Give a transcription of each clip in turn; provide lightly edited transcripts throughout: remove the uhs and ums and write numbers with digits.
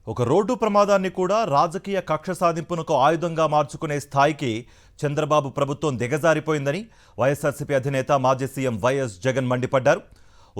ఒక రోడ్డు ప్రమాదాన్ని కూడా రాజకీయ కక్ష సాధింపునకు ఆయుధంగా మార్చుకునే స్థాయికి చంద్రబాబు ప్రభుత్వం దిగజారిపోయిందని వైఎస్ఆర్సీపీ అధినేత మాజీ సీఎం వైఎస్ జగన్ మండిపడ్డారు.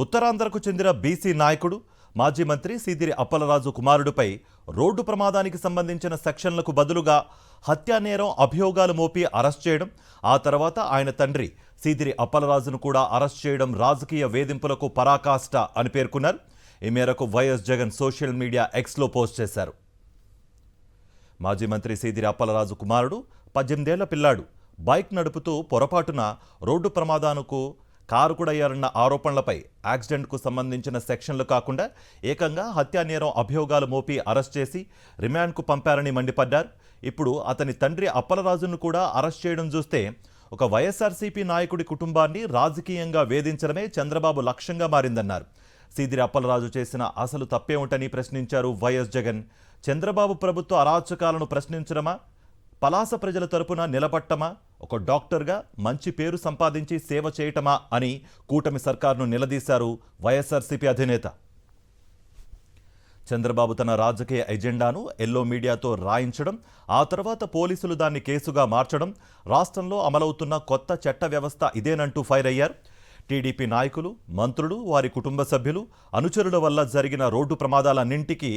ఉత్తరాంధ్రకు చెందిన బీసీ నాయకుడు మాజీ మంత్రి సీదిరి అప్పలరాజు కుమారుడిపై రోడ్డు ప్రమాదానికి సంబంధించిన సెక్షన్లకు బదులుగా హత్యానేరం అభియోగాలు మోపి అరెస్ట్ చేయడం, ఆ తర్వాత ఆయన తండ్రి సీదిరి అప్పలరాజును కూడా అరెస్ట్ చేయడం రాజకీయ వేధింపులకు పరాకాష్ట అని పేర్కొన్నారు. ఈ మేరకు వైఎస్ జగన్ సోషల్ మీడియా ఎక్స్లో పోస్ట్ చేశారు. మాజీ మంత్రి సీదిరి అప్పలరాజు కుమారుడు 18 ఏళ్ల పిల్లాడు బైక్ నడుపుతూ పొరపాటున రోడ్డు ప్రమాదానికి కారకుడయ్యారన్న ఆరోపణలపై యాక్సిడెంట్కు సంబంధించిన సెక్షన్లు కాకుండా ఏకంగా హత్యానేరం అభియోగాలు మోపి అరెస్ట్ చేసి రిమాండ్కు పంపారని మండిపడ్డారు. ఇప్పుడు అతని తండ్రి అప్పలరాజును కూడా అరెస్ట్ చేయడం చూస్తే ఒక వైఎస్ఆర్సీపీ నాయకుడి కుటుంబాన్ని రాజకీయంగా వేధించడమే చంద్రబాబు లక్ష్యంగా మారిందన్నారు. సీదిరి అప్పలరాజు చేసిన అసలు తప్పేమిటని ప్రశ్నించారు వైఎస్ జగన్. చంద్రబాబు ప్రభుత్వ అరాచకాలను ప్రశ్నించడమా, పలాస ప్రజల తరపున నిలబట్టమా, ఒక డాక్టర్గా మంచి పేరు సంపాదించి సేవ చేయటమా అని కూటమి సర్కార్ను నిలదీశారు వైఎస్ఆర్సీపీ అధినేత. చంద్రబాబు తన రాజకీయ ఎజెండాను ఎల్లో మీడియాతో రాయించడం, ఆ తర్వాత పోలీసులు దాన్ని కేసుగా మార్చడం, రాష్ట్రంలో అమలవుతున్న కొత్త చట్ట వ్యవస్థ ఇదేనంటూ ఫైర్ అయ్యారు. టీడీపీ నాయకులు, మంత్రులు, వారి కుటుంబ సభ్యులు, అనుచరుల వల్ల జరిగిన రోడ్డు ప్రమాదాలన్నింటికీ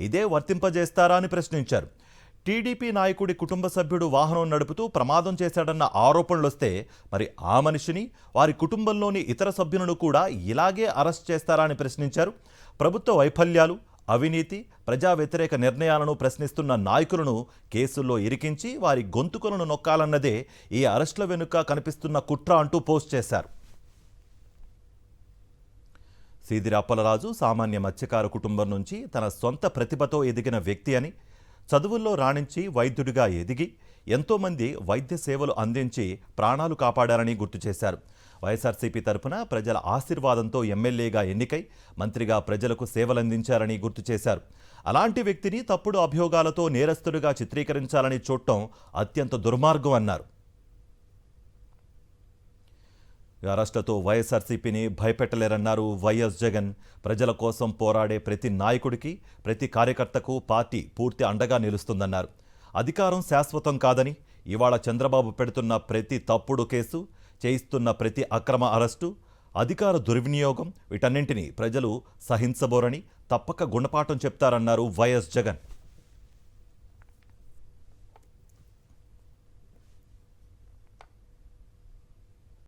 ఇదే వర్తింపజేస్తారా అని ప్రశ్నించారు. టీడీపీ నాయకుడి కుటుంబ సభ్యుడు వాహనం నడుపుతూ ప్రమాదం చేశాడన్న ఆరోపణలొస్తే మరి ఆ మనిషిని, వారి కుటుంబంలోని ఇతర సభ్యులను కూడా ఇలాగే అరెస్ట్ చేస్తారా అని ప్రశ్నించారు. ప్రభుత్వ వైఫల్యాలు, అవినీతి, ప్రజా వ్యతిరేక నిర్ణయాలను ప్రశ్నిస్తున్న నాయకులను కేసుల్లో ఇరికించి వారి గొంతుకులను నొక్కాలన్నదే ఈ అరెస్టుల వెనుక కనిపిస్తున్న కుట్ర అంటూ పోస్ట్ చేశారు. సీదిరి అప్పలరాజు సామాన్య మత్స్యకారు కుటుంబం నుంచి తన సొంత ప్రతిభతో ఎదిగిన వ్యక్తి అని, చదువుల్లో రాణించి వైద్యుడిగా ఎదిగి ఎంతోమంది వైద్య సేవలు అందించి ప్రాణాలు కాపాడారని గుర్తు చేశారు. వైఎస్ఆర్సీపీ తరపున ప్రజల ఆశీర్వాదంతో ఎమ్మెల్యేగా ఎన్నికై మంత్రిగా ప్రజలకు సేవలందించారని గుర్తు చేశారు. అలాంటి వ్యక్తిని తప్పుడు అభియోగాలతో నేరస్తుడిగా చిత్రీకరించాలని చూడటం అత్యంత దుర్మార్గం అన్నారు. అరెస్టులతో వైఎస్ఆర్సీపీని భయపెట్టలేరన్నారు వైఎస్ జగన్. ప్రజల కోసం పోరాడే ప్రతి నాయకుడికి, ప్రతి కార్యకర్తకు పార్టీ పూర్తి అండగా నిలుస్తుందన్నారు. అధికారం శాశ్వతం కాదని, ఇవాళ చంద్రబాబు పెడుతున్న ప్రతి తప్పుడు కేసు, చేయిస్తున్న ప్రతి అక్రమ అరెస్టు, అధికార దుర్వినియోగం, వీటన్నింటినీ ప్రజలు సహించబోరని తప్పక గుణపాఠం చెప్తారన్నారు వైఎస్ జగన్.